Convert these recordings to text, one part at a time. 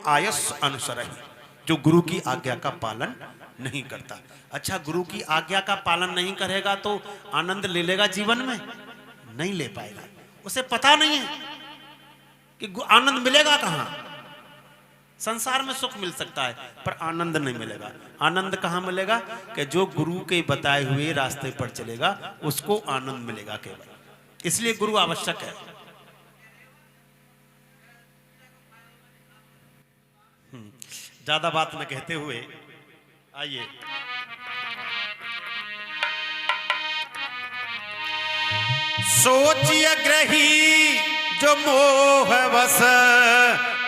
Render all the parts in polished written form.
आयस अनुसरहि, जो गुरु की आज्ञा का पालन नहीं करता। अच्छा, गुरु की आज्ञा का पालन नहीं करेगा तो आनंद ले लेगा जीवन में? नहीं ले पाएगा। उसे पता नहीं है कि आनंद मिलेगा कहां। संसार में सुख मिल सकता है पर आनंद नहीं मिलेगा। आनंद कहां मिलेगा? कि जो गुरु के बताए हुए रास्ते पर चलेगा उसको आनंद मिलेगा केवल। इसलिए गुरु आवश्यक है। ज्यादा बात न कहते हुए आइए, सोचिए ग्रही जो मोह वश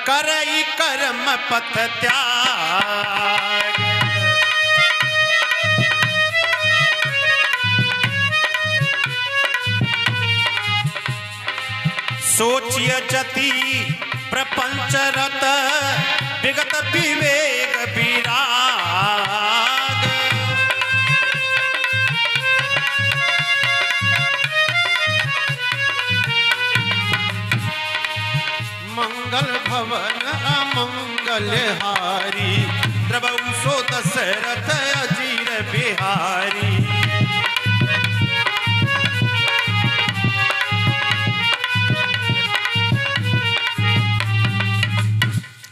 करई कर्म पथ त्याग। सोचिए जति प्रपंच रत विगत विवेक विराग। मंगल भवन अमंगल हारी, द्रवहु सो दशरथ अजीर बिहारी।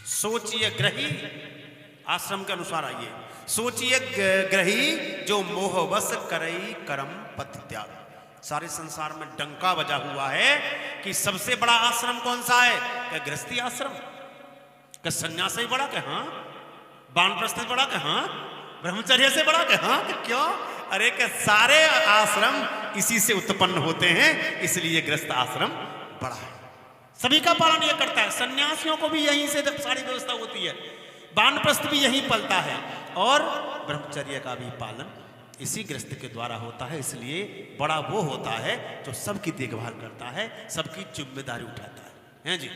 सोचिए ग्रही, आश्रम के अनुसार आइए। सोचिए ग्रही जो मोहवश करई कर्म पथ त्याग। सारे संसार में डंका बजा हुआ है कि सबसे बड़ा आश्रम कौन सा है? क्या गृहस्थी आश्रम? क्या सन्यास से बड़ा? क्या हाँ? वानप्रस्थ से बड़ा? क्या हाँ? ब्रह्मचर्य से बड़ा? क्या हाँ? क्यों? अरे क्या सारे आश्रम इसी से उत्पन्न होते हैं, इसलिए गृहस्थ आश्रम बड़ा है। सभी का पालन यह करता है। सन्यासियों को भी यहीं से सारी व्यवस्था होती है, वानप्रस्थ भी यहीं पलता है और ब्रह्मचर्य का भी पालन इसी गृहस्थ के द्वारा होता है। इसलिए बड़ा वो होता है जो सबकी देखभाल करता है, सबकी जिम्मेदारी उठाता है जी।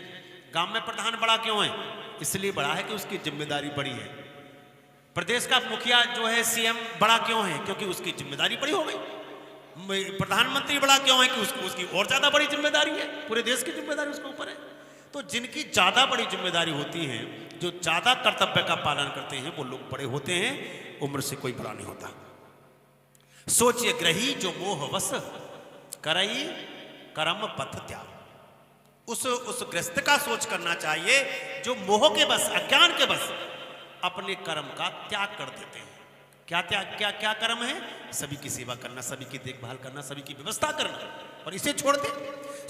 गांव में प्रधान बड़ा क्यों है? इसलिए बड़ा है कि उसकी जिम्मेदारी बड़ी है। प्रदेश का मुखिया जो है सीएम बड़ा क्यों है? क्योंकि उसकी जिम्मेदारी बड़ी हो गई। प्रधानमंत्री बड़ा क्यों है? कि उसकी और ज्यादा बड़ी जिम्मेदारी है, पूरे देश की जिम्मेदारी उसके ऊपर है। तो जिनकी ज्यादा बड़ी जिम्मेदारी होती है, जो ज्यादा कर्तव्य का पालन करते हैं, वो लोग बड़े होते हैं। उम्र से कोई बड़ा नहीं होता। सोचिए ग्रही जो मोहवश करई कर्म पथ त्याग। उस गृहस्थ का सोच करना चाहिए जो मोह के बस, अज्ञान के बस अपने कर्म का त्याग कर देते हैं। क्या त्याग, क्या कर्म है? सभी की सेवा करना, सभी की देखभाल करना, सभी की व्यवस्था करना, और इसे छोड़ दे।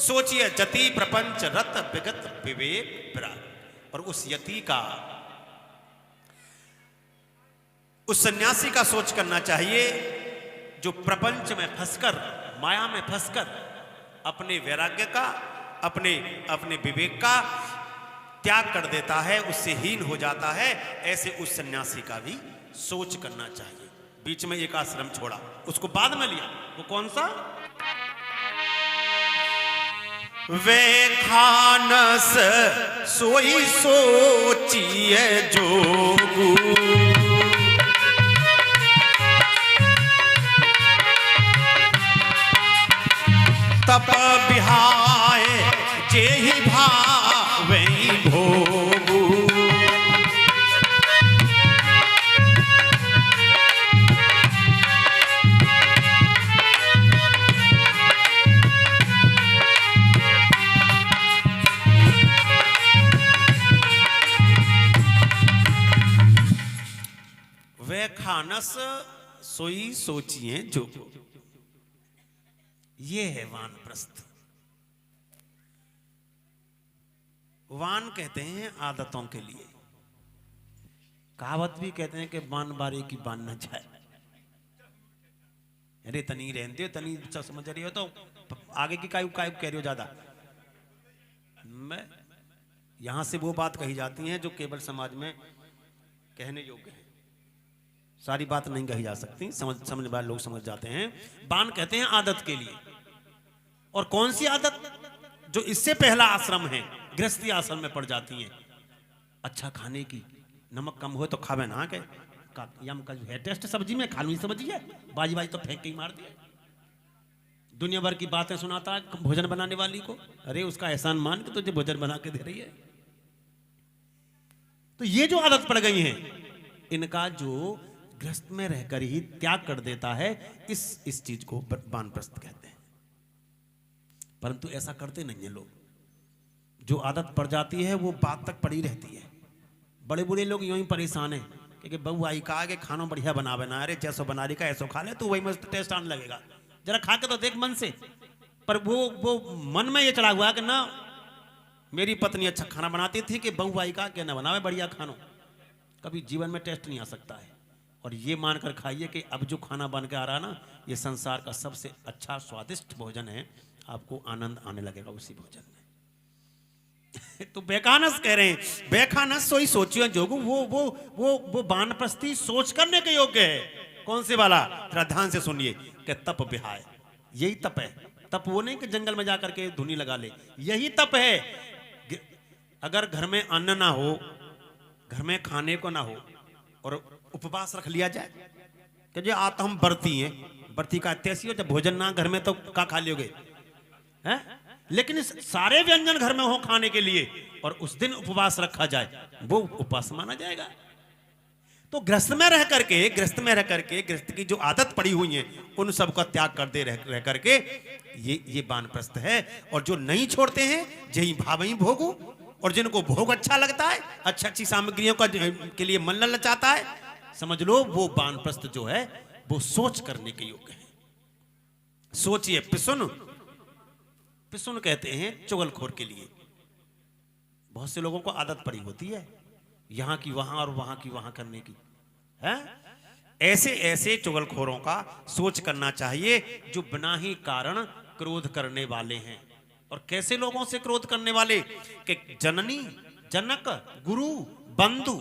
सोचिए जति प्रपंच रत विगत विवेक विराग। और उस यति का, उस सन्यासी का सोच करना चाहिए जो प्रपंच में फंसकर, माया में फंसकर अपने वैराग्य का, अपने विवेक का त्याग कर देता है, उससे हीन हो जाता है। ऐसे उस सन्यासी का भी सोच करना चाहिए। बीच में एक आश्रम छोड़ा, उसको बाद में लिया। वो कौन सा? वे खानस सोई सोचिए जोगू, तप बिहाय जेहि भावे भोगू। वे खानस सोई सोचिए जो, ये है वानप्रस्थ। वान कहते हैं आदतों के लिए। कहावत भी कहते हैं कि बान बारी की बान न जाए। अरे तनी रहते हो, तनी समझ रही हो तो आगे की कायु कह रही हो ज्यादा। मैं यहां से वो बात कही जाती है जो केवल समाज में कहने योग्य है। सारी बात नहीं कही जा सकती, समझ वाले लोग समझ जाते हैं। बान कहते हैं आदत के लिए। और कौन सी आदत? जो इससे पहला आश्रम है, गृहस्थी आश्रम में पड़ जाती है। अच्छा खाने की, नमक कम हो तो खावे ना के यम का है टेस्ट सब्जी में, खानी सब्जी है, बाजी बाजी तो फेंक के ही मार दिया। दुनिया भर की बातें सुनाता है भोजन बनाने वाली को। अरे उसका एहसान मान के तुझे भोजन बना के दे रही है। तो ये जो आदत पड़ गई है, इनका जो गृहस्थ में रहकर ही त्याग कर देता है, इस चीज को वानप्रस्थ कहते हैं। परंतु ऐसा करते नहीं है लोग। जो आदत पड़ जाती है वो बात तक पड़ी रहती है। बड़े बूढ़े लोग यूं ही परेशान है कि बहू आई कहा कि खाना बढ़िया बनावे ना, अरे जैसो बना रही का ऐसो खा ले, तो वही मस्त टेस्ट आने लगेगा, जरा खा के तो देख मन से। पर वो मन में ये चढ़ा हुआ कि ना मेरी पत्नी अच्छा खाना बनाती थी कि बहू आई का क्या ना बनावे बढ़िया खाना, कभी जीवन में टेस्ट नहीं आ सकता है। और ये मानकर खाइए कि अब जो खाना बन के आ रहा है ना, ये संसार का सबसे अच्छा स्वादिष्ट भोजन है, आपको आनंद आने लगेगा उसी भोजन में। तो बेखानस कह रहे हैं, बेखानस सोई सोचियो जोगु, वो वानप्रस्थी सोच करने के योग्य है। कौन से वाला? जरा ध्यान से सुनिए कि तप विहाय, यही तप है। तप वो नहीं कि जंगल में जाकर के धुनी लगा ले, यही तप है। अगर घर में अन्न ना हो, घर में खाने को ना हो और उपवास रख लिया जाए कि जो आता हम बरती हैं, बरती का त्यसी हो, जब भोजन ना घर में तो का खा लियोगे हैं? लेकिन सारे व्यंजन घर में हो खाने के लिए और उस दिन उपवास रखा जाए, वो उपवास माना जाएगा। तो गृहस्थ में रह करके गृहस्थ की जो आदत पड़ी हुई है, उन सब का त्याग करते रह करके ये वानप्रस्थ है। और जो नहीं छोड़ते हैं, यही भावई भोगू, और जिनको भोग अच्छा लगता है, अच्छी सामग्रियों का के लिए मन ललचाता है, समझ लो वो वानप्रस्थ जो है वो सोच करने के योग्य है। सोचिए, पिसुन कहते हैं चुगलखोर के लिए। बहुत से लोगों को आदत पड़ी होती है यहां की वहां और वहां की वहां करने की है। ऐसे चुगलखोरों का सोच करना चाहिए जो बिना ही कारण क्रोध करने वाले हैं। और कैसे लोगों से क्रोध करने वाले कि जननी, जनक, गुरु, बंधु।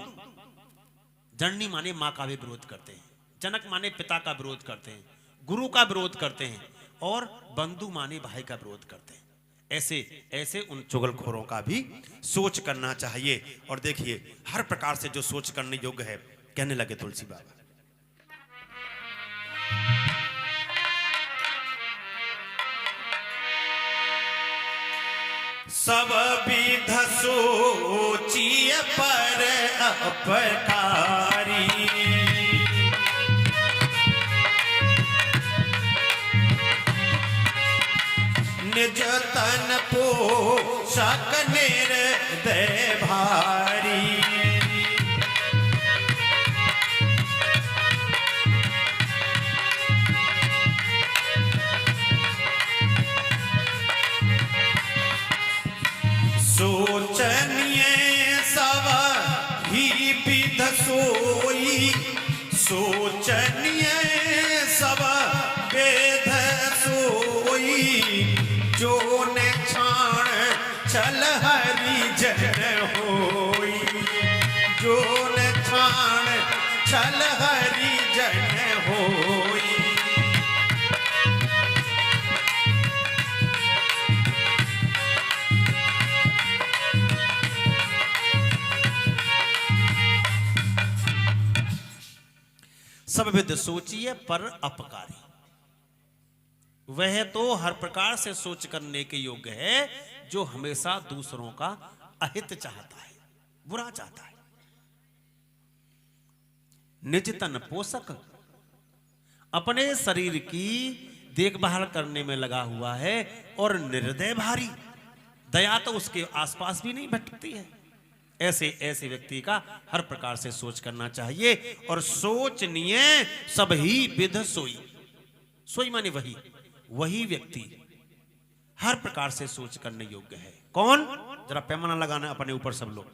जननी माने मां का भी विरोध करते हैं, जनक माने पिता का विरोध करते हैं, गुरु का विरोध करते हैं, और बंधु माने भाई का विरोध करते हैं। ऐसे उन चुगलखोरों का भी सोच करना चाहिए। और देखिए हर प्रकार से जो सोच करने योग्य है, कहने लगे तुलसी बाबा, सब विध सोचिए पर अपकारी, निज तन पोषक निर्दय भारी, सोचनीय सब ही विध सोई, सोचनीय सब वेद सोई, जो ने छाण छल हरि जन होई, जो ने छाण छल हरि जन होई। सब विध सोचिए पर अपकारी, वह तो हर प्रकार से सोच करने के योग्य है जो हमेशा दूसरों का अहित चाहता है, बुरा चाहता है। निज तन पोषक, अपने शरीर की देखभाल करने में लगा हुआ है, और निर्दय भारी, दया तो उसके आसपास भी नहीं भटकती है। ऐसे व्यक्ति का हर प्रकार से सोच करना चाहिए। और सोचनीय सब ही विध सोई, सोई माने वही व्यक्ति हर प्रकार से सोच करने योग्य है। कौन? जरा पैमाना लगाना अपने ऊपर सब लोग।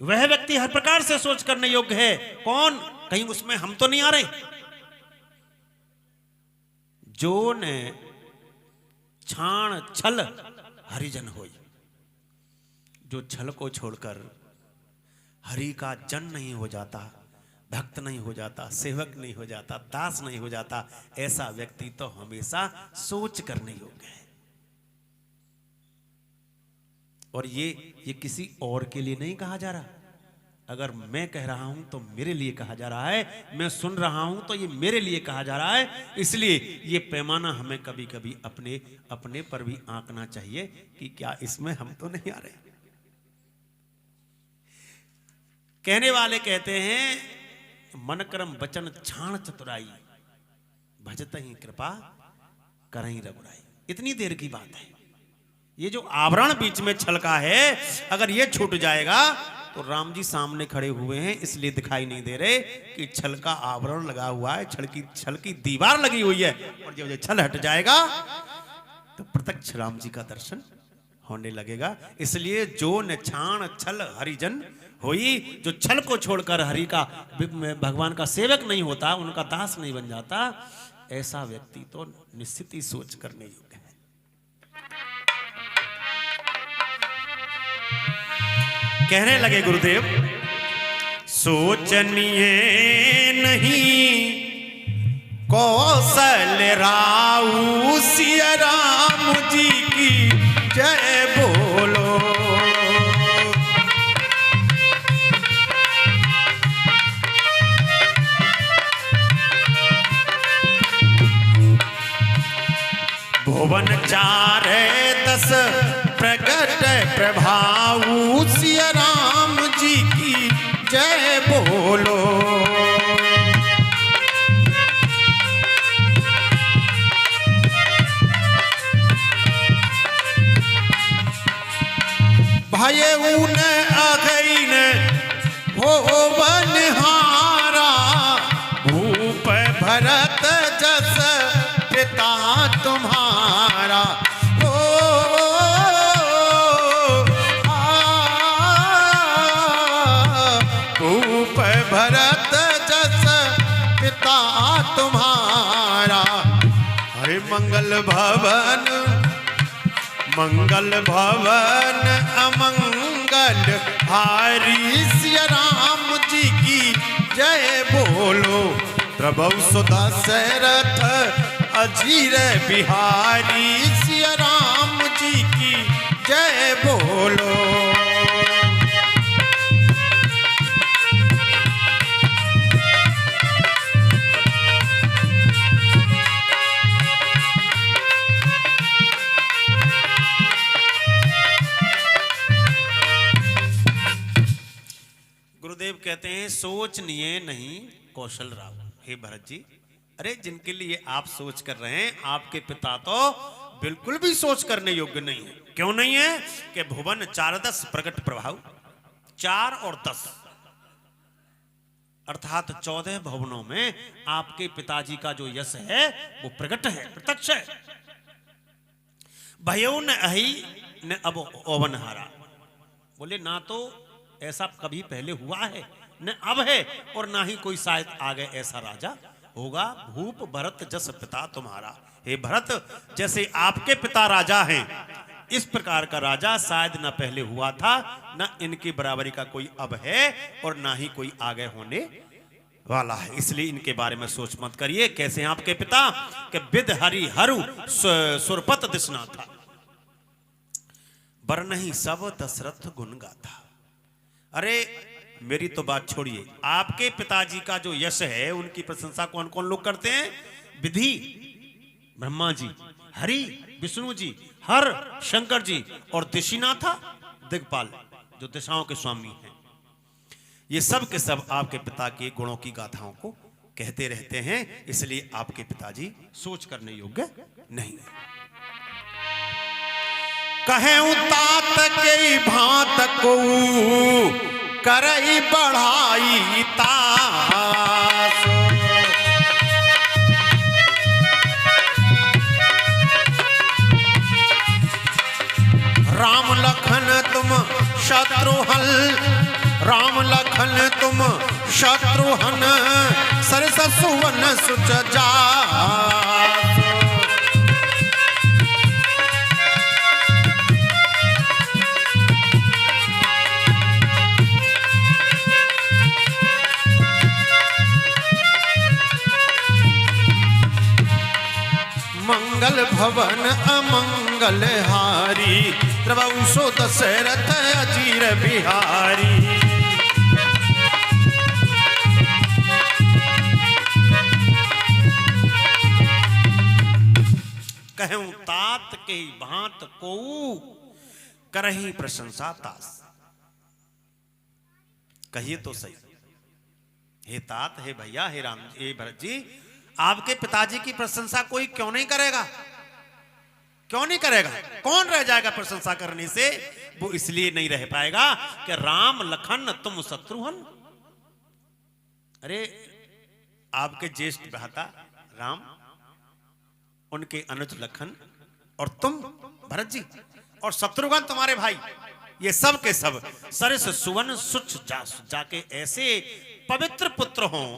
वह व्यक्ति हर प्रकार से सोच करने योग्य है। कौन? कहीं उसमें हम तो नहीं आ रहे। जो ने छाण छल हरिजन होई, जो छल को छोड़कर हरि का जन नहीं हो जाता, भक्त नहीं हो जाता, सेवक नहीं हो जाता, दास नहीं हो जाता, ऐसा व्यक्ति तो हमेशा सोच करने योग्य है। और ये किसी और के लिए नहीं कहा जा रहा। अगर मैं कह रहा हूं तो मेरे लिए कहा जा रहा है, मैं सुन रहा हूं तो ये मेरे लिए कहा जा रहा है। इसलिए ये पैमाना हमें कभी कभी अपने पर भी आंकना चाहिए कि क्या इसमें हम तो नहीं आ रहे। कहने वाले कहते हैं मन कर्म वचन छाण चतुराई, भजत ही कृपा करही रघुराई। इतनी देर की बात है। ये जो आवरण बीच में छलका है, अगर ये छूट जाएगा तो राम जी सामने खड़े हुए हैं इसलिए दिखाई नहीं दे रहे कि छल का आवरण लगा हुआ है, छल की दीवार लगी हुई है। और जब ये छल हट जाएगा तो प्रत्यक्ष राम जी का दर्शन होने लगेगा। इसलिए जो न छाण छल हरिजन होई, जो छल को छोड़कर हरि का भगवान का सेवक नहीं होता, उनका दास नहीं बन जाता, ऐसा व्यक्ति तो निश्चित ही सोच करने योग्य है। कहने लगे गुरुदेव, सोचनीय नहीं कौशल राऊ सिया राम जी की जय बोलो। भुवन 4-10 प्रगट प्रभाऊ सिया राम जी की जय बोलो। भये ऊन अघइन भुवन हारा, भूप भरत जस पिता तुम्हारा। भूप भरत जस पिता तुम्हारा। हरे मंगल भवन अमंगल हारी सिया राम जी की जय बोलो। प्रभु सुदा दशरथ अजीर बिहारी सिया राम जी की जय बोलो। गुरुदेव कहते हैं सोचनीय नहीं कौशल राव। हे भरत जी, अरे जिनके लिए आप सोच कर रहे हैं, आपके पिता तो बिल्कुल भी सोच करने योग्य नहीं है। क्यों नहीं है? कि भुवन 4-10 प्रकट प्रभाव, 4 और 10 अर्थात 14 भवनों में आपके पिताजी का जो यश है वो प्रकट है, प्रत्यक्ष है। भयो न अहि न अब ओवन हारा। बोले ना तो ऐसा कभी पहले हुआ है, न अब है, और ना ही कोई शायद आगे ऐसा राजा होगा। भूप भरत जस पिता तुम्हारा। हे भरत, जैसे आपके पिता राजा हैं, इस प्रकार का राजा शायद ना पहले हुआ था, ना इनकी बराबरी का कोई अब है, और ना ही कोई आगे होने वाला है। इसलिए इनके बारे में सोच मत करिए। कैसे हैं आपके पिता? कि विद हरि हरु सुरपत दिसना था, बर नहीं सब दशरथ गुण गाथा। अरे मेरी तो बात छोड़िए, आपके पिताजी का जो यश है उनकी प्रशंसा कौन कौन लोग करते हैं? विधि ब्रह्मा जी, हरि विष्णु जी, हर शंकर जी, और दिशिनाथा दिग्पाल जो दिशाओं के स्वामी हैं। ये सब के सब आपके पिता के गुणों की गाथाओं को कहते रहते हैं। इसलिए आपके पिताजी सोच करने योग्य नहीं है। कहे तात के भात को करई बढ़ाई तास। राम लखन तुम शत्रुहन, राम लखन तुम शत्रुहन, सरस सुवन सुच जास। मंगल भवन अमंगल हारी, प्रभु सो दशरथ अजीर बिहारी। कहूं तात के भांत को करही प्रशंसा तास। कहिए तो सही। हे तात, हे भैया, हे राम, हे भरत जी, आपके पिताजी की प्रशंसा कोई क्यों नहीं करेगा? क्यों नहीं करेगा? कौन रह जाएगा प्रशंसा करने से? वो इसलिए नहीं रह पाएगा कि राम लखन तुम शत्रुघ्न। अरे आपके ज्येष्ठ भ्राता राम, उनके अनुज लखन, और तुम भरत जी, और शत्रुघ्न तुम्हारे भाई, ये सब के सब सरिस सुवन सुच जाके ऐसे पवित्र पुत्र हों,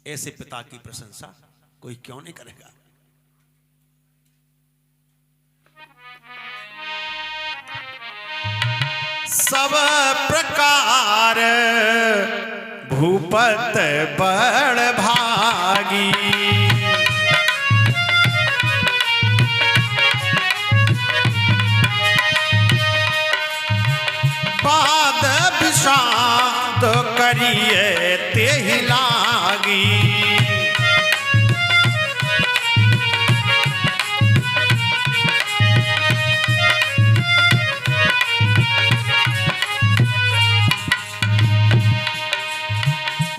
ऐसे पिता की प्रशंसा कोई क्यों नहीं करेगा? सब प्रकार भूपत बड़ भागी, बाद विषाद करिए तेहि लागी।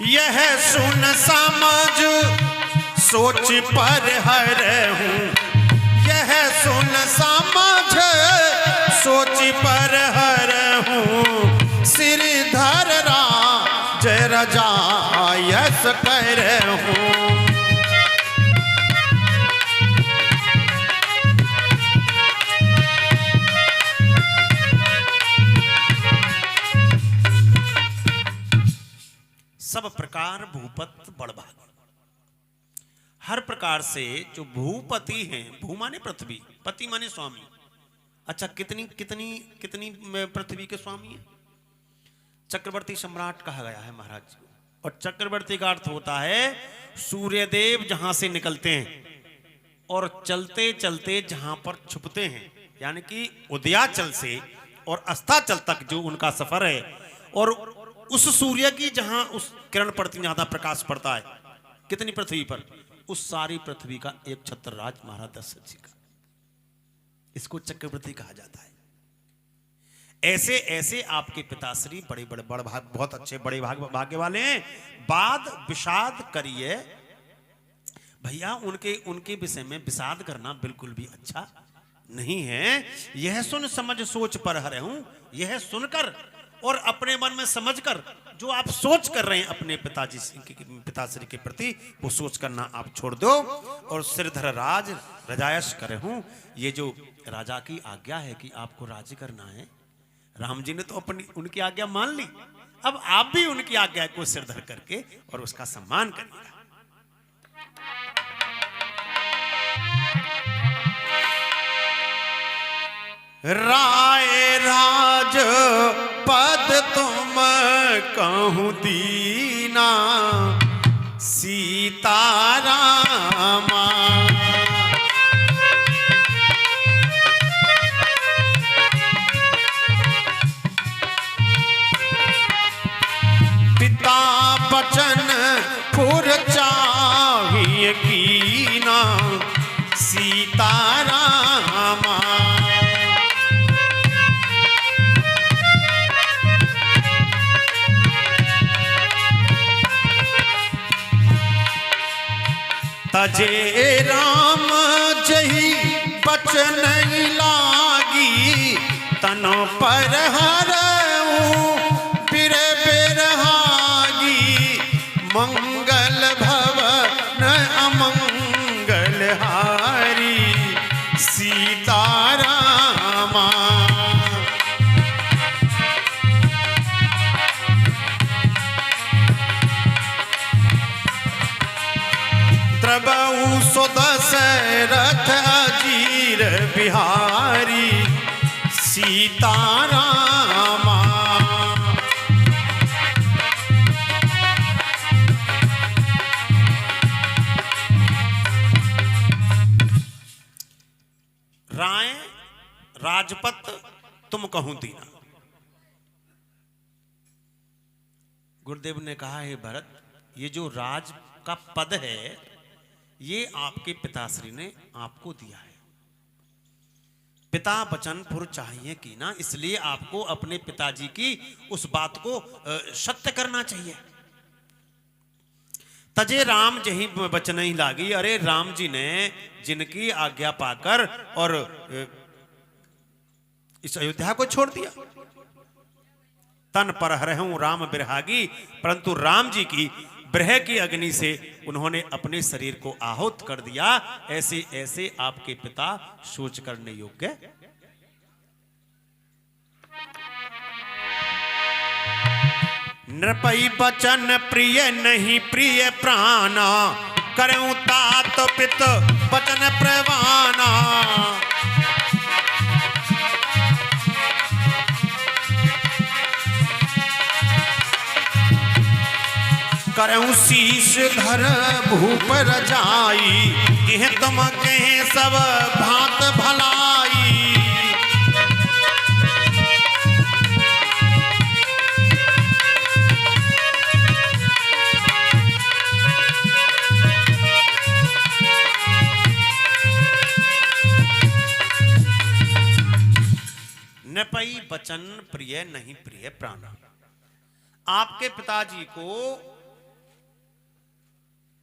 यह सुन समझ सोच पर हरहूं, यह सुन समझ सोच पर हरहूं, सिरधर राज रजायस करहूं। सब प्रकार भूपत बड़ भागी। हर प्रकार से जो भूपति हैं, भू माने पृथ्वी, पति माने स्वामी। अच्छा, कितनी कितनी कितनी पृथ्वी के स्वामी हैं? चक्रवर्ती सम्राट कहा गया है महाराज जी को। और चक्रवर्ती का अर्थ होता है सूर्यदेव जहां से निकलते हैं और चलते चलते जहां पर छुपते हैं, यानी कि उदयाचल से और अस्ताचल तक जो उनका सफर है, और उस सूर्य की जहां उस किरण पड़ती, ज्यादा प्रकाश पड़ता है कितनी पृथ्वी पर, उस सारी पृथ्वी का एक छत्र राज महाराज दशरथ जी का। इसको चक्रवर्ती कहा जाता है। ऐसे ऐसे आपके पिताश्री बड़े बड़े बड़ भाग, बहुत अच्छे बड़े भाग्य वाले हैं। बाद विषाद करिए, भैया उनके उनके विषय में विषाद करना बिल्कुल भी अच्छा नहीं है। यह सुन समझ सोच पर हरे हूं, यह सुनकर और अपने मन में समझकर जो आप सोच कर रहे हैं अपने पिताश्री के प्रति, वो सोच करना आप छोड़ दो और सिरधर राज रजायश करे हूं। ये जो राजा की आज्ञा है कि आपको राज्य करना है, राम जी ने तो अपनी उनकी आज्ञा मान ली, अब आप भी उनकी आज्ञा को सिरधर करके और उसका सम्मान करिएगा। राय राज पद तुम कहूं दीना, सीतारामा पिता बचन पुर चाहिए कीना, सीतारामा तजे राम जही बचन लागी, तनो पर हरऊं बिर बिरहागी, मंगल भवन अमंगल हारी, सीतारामा द्रबऊ सो दशरथ अजीर बिहारी, सीतारामा राय राजपत तुम कहूं दीना। गुरुदेव ने कहा है भरत, ये जो राज का पद है ये आपके पिताश्री ने आपको दिया है। पिता बचन पुर चाहिए कि ना, इसलिए आपको अपने पिताजी की उस बात को सत्य करना चाहिए। तजे राम जही बचन ही लागी, अरे राम जी ने जिनकी आज्ञा पाकर और इस अयोध्या को छोड़ दिया। तन पर हरहूं राम बिरहागी, परंतु राम जी की ब्रह की अग्नि से उन्होंने अपने शरीर को आहुत कर दिया। ऐसे ऐसे आपके पिता सोच करने योग्य। नृपई बचन प्रिय नहीं प्रिय प्राणा, करऊं तात पित बचन प्रवाना। करऊं शीश धर भूप रजाई, यह तुम कहे सब भांत भलाई। नपई बचन प्रिय नहीं प्रिय प्राण। आपके पिताजी को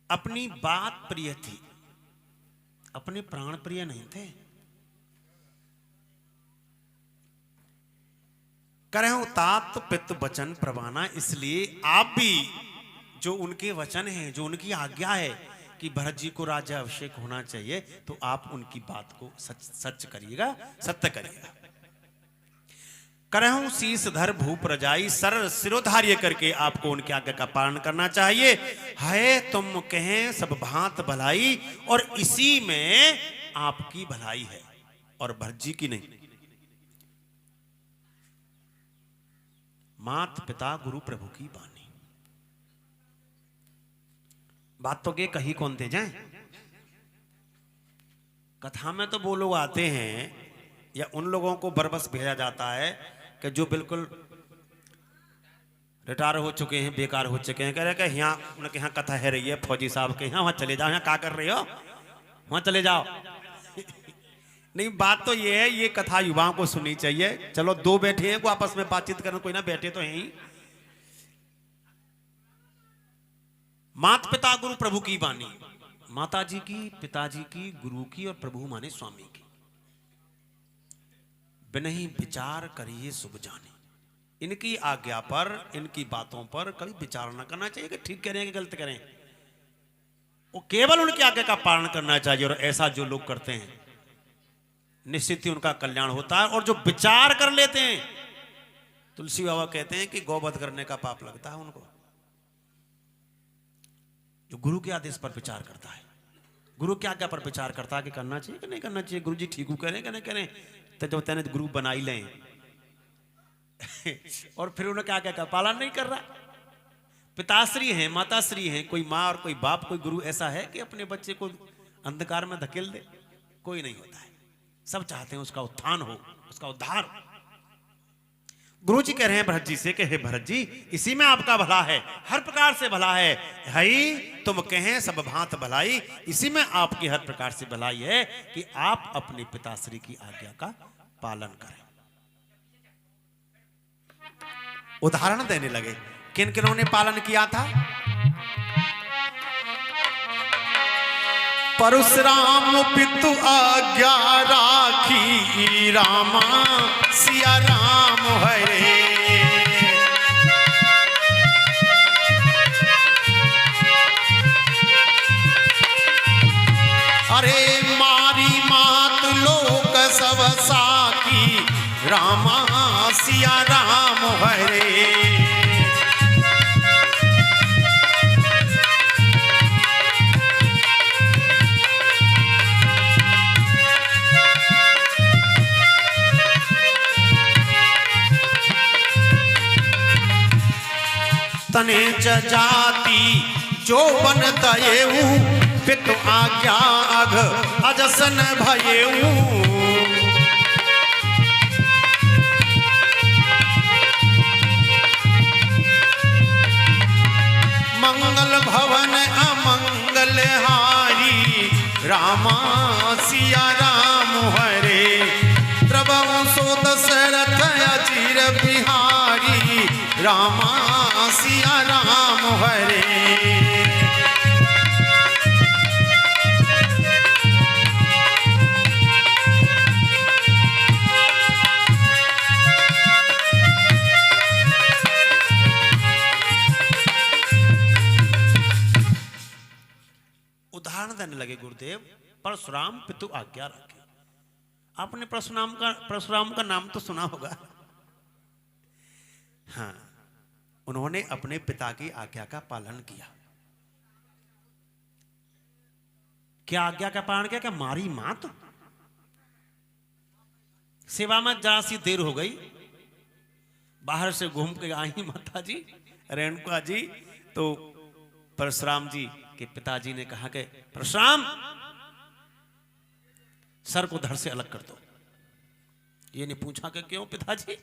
अपनी बात प्रिय थी, अपने प्राण प्रिय नहीं थे। करहु तात पित वचन प्रवाना, इसलिए आप भी जो उनके वचन हैं, जो उनकी आज्ञा है कि भरत जी को राजा अभिषेक होना चाहिए, तो आप उनकी बात को सच करिएगा, सत्य करिएगा। करहूं शीस धर भूप रजाई, सर सिरोधार्य करके आपको उनके आज्ञा का पालन करना चाहिए। है तुम कहें सब भांत भलाई, और इसी में आपकी भलाई है और भरत जी की नहीं। मात पिता गुरु प्रभु की बानी, बात तो के कही कौन थे जाए। कथा में तो वो लोग आते हैं या उन लोगों को बरबस भेजा जाता है कि जो बिल्कुल रिटायर हो चुके हैं, बेकार हो चुके हैं, कह रहे कि यहाँ उनके यहाँ कथा है रही है फौजी साहब के यहाँ, वहाँ चले जाओ, यहाँ क्या कर रहे हो, वहाँ चले जाओ। नहीं, बात तो ये है, ये कथा युवाओं को सुननी चाहिए। चलो दो बैठे हैं, को आपस में बातचीत करना, कोई ना बैठे तो हैं ही। मात पिता गुरु प्रभु की बानी, माता जी की, पिताजी की, गुरु की और प्रभु माने स्वामी की। बिनही विचार करिए शुभ जाने, इनकी आज्ञा पर, इनकी बातों पर कभी विचार ना करना चाहिए कि ठीक करें कि गलत करें। वो केवल उनकी आज्ञा का पालन करना चाहिए, और ऐसा जो लोग करते हैं निश्चित ही उनका कल्याण होता है। और जो विचार कर लेते हैं, तुलसी बाबा कहते हैं कि गौवध करने का पाप लगता है उनको। जो गुरु के आदेश पर विचार करता है, गुरु की आज्ञा पर विचार करता है कि करना चाहिए कि नहीं करना चाहिए, गुरु जी ठीक करें कि नहीं करें, तो जब तेने गुरु बना ही लें और फिर उन्हें क्या क्या पालन नहीं कर रहा। पिताश्री हैं, माताश्री हैं, कोई माँ और कोई बाप, कोई गुरु ऐसा है कि अपने बच्चे को अंधकार में धकेल दे? कोई नहीं होता है। सब चाहते हैं उसका उत्थान हो, उसका उद्धार हो। गुरु जी कह रहे हैं भरत जी से कि हे भरत जी, इसी में आपका भला है, हर प्रकार से भला है। हई तुम कहें सब भांत भलाई, इसी में आपकी हर प्रकार से भलाई है कि आप अपने पिताश्री की आज्ञा का पालन करें। उदाहरण देने लगे, किन किनों ने पालन किया था? परशुराम पितु आज्ञा राखी, रामा सिया राम हरे। अरे मारी मात लोक सब साकी, रामा सिया राम हरे। तने जाति जो बन दयेऊ, पितु आज्ञा अघ अजसन भयेऊ। मंगल भवन अमंगल हारी, रामा सिया राम हरे। रामा सिया राम हरे। उदाहरण देने लगे गुरुदेव, परशुराम पितु आज्ञा रखे। आपने परशुराम का नाम तो सुना होगा। हाँ, उन्होंने अपने पिता की आज्ञा का पालन किया। क्या आज्ञा का पालन किया? क्या मारी मात? सेवा में जरा सी देर हो गई, बाहर से घूम के आई माता जी रेणुका जी, तो परशुराम जी के पिताजी ने कहा कि परशुराम सर को धड़ से अलग कर दो। ये नहीं पूछा कि क्यों पिताजी,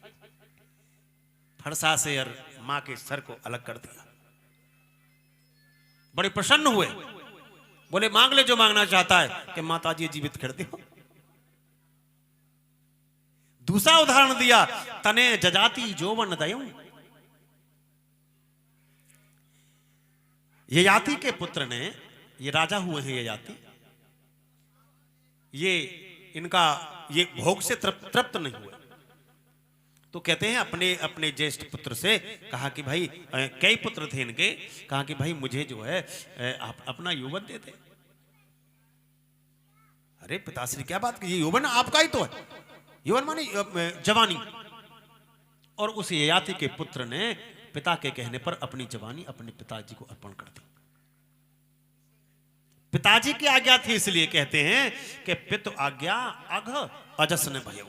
फरसा से और मां के सर को अलग कर दिया। बड़े प्रसन्न हुए, बोले मांग ले जो मांगना चाहता है कि माता जी जीवित कर दो। दूसरा उदाहरण दिया, तने जजाति जोवन दयऊ। ययाति के पुत्र ने, ये राजा हुए हैं ययाति, ये इनका ये भोग से तृप्त नहीं हुए, तो कहते हैं अपने अपने ज्येष्ठ पुत्र से कहा कि भाई, कई पुत्र थे इनके, कहा कि भाई मुझे जो है आप अपना यौवन दे दे। अरे पिताश्री क्या बात की, ये यौवन आपका ही तो है। यौवन माने जवानी। और उस ययाति के पुत्र ने पिता के कहने पर अपनी जवानी अपने पिताजी को अर्पण कर दी। पिताजी की आज्ञा थी, इसलिए कहते हैं कि पितु आज्ञा अघ अजस न भयऊ।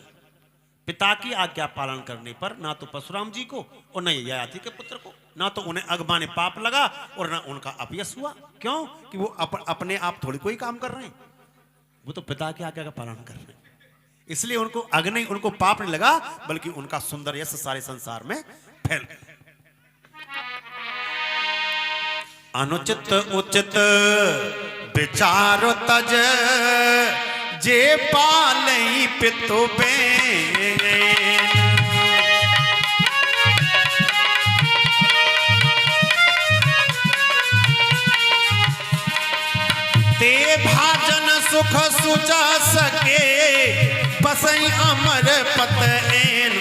पिता की आज्ञा पालन करने पर ना तो परशुराम जी को और न ययाति के पुत्र को, ना तो उन्हें अगमाने पाप लगा और ना उनका अपयश हुआ। क्यों? कि वो अपने आप थोड़ी कोई काम कर रहे हैं, वो तो पिता की आज्ञा का पालन कर रहे हैं। इसलिए उनको अग नहीं, उनको पाप नहीं लगा, बल्कि उनका सुंदर यश सारे संसार में फैल गया। अनुचित उचित विचारो तज, जे पालई पितु बेन। ते भाजन सुख सुचा सके, बसई अमर पत एन।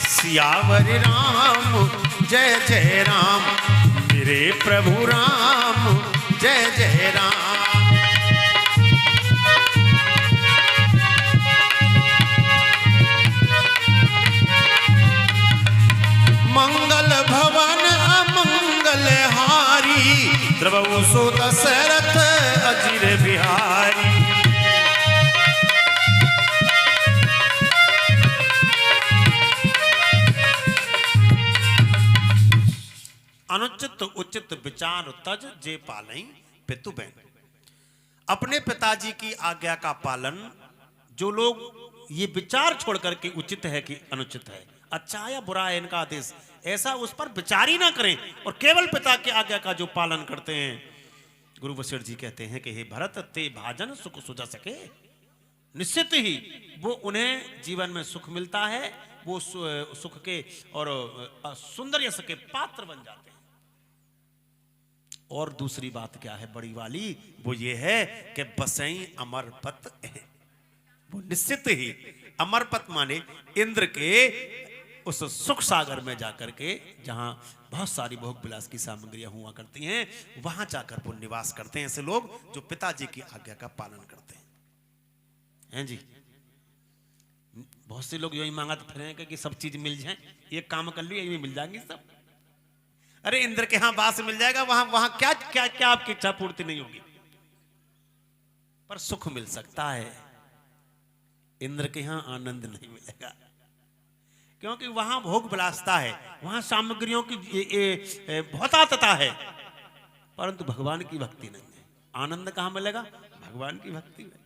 सियावर राम जय जय राम, मेरे प्रभु राम जय जय राम। मंगल भवन अमंगल हारी, द्रवहु सो दशरथ अजिर बिहारी। अनुचित उचित विचार तज, जे पालई पितु बेन। अपने पिताजी की आज्ञा का पालन, जो लोग ये विचार छोड़ करके उचित है कि अनुचित है, अच्छा या बुरा है इनका आदेश, ऐसा उस पर विचार ही ना करें और केवल पिता की आज्ञा का जो पालन करते हैं। गुरु वशिष्ठ जी कहते हैं कि हे भरत, ते भाजन सुख सुजा सके। निश्चित ही वो उन्हें जीवन में सुख मिलता है, वो सुख के और सुंदर यश के पात्र बन जाते हैं। और दूसरी बात क्या है बड़ी वाली, वो ये है कि बसई अमरपत है। वो निश्चित ही अमरपत माने इंद्र के उस सुख सागर में जाकर के, जहां बहुत सारी भोग विलास की सामग्रियां हुआ करती हैं, वहां जाकर वो निवास करते हैं ऐसे लोग जो पिताजी की आज्ञा का पालन करते हैं जी। बहुत से लोग यही मांगते फिरेंगे कि सब चीज मिल जाए, एक काम कर लियो यही मिल जाएंगे सब। अरे इंद्र के यहां बास मिल जाएगा, वहां वहां क्या क्या क्या आपकी इच्छा पूर्ति नहीं होगी, पर सुख मिल सकता है। इंद्र के यहां आनंद नहीं मिलेगा, क्योंकि वहां भोग विलासता है, वहां सामग्रियों की बहुत आतता है, परंतु भगवान की भक्ति नहीं है। आनंद कहां मिलेगा? भगवान की भक्ति में।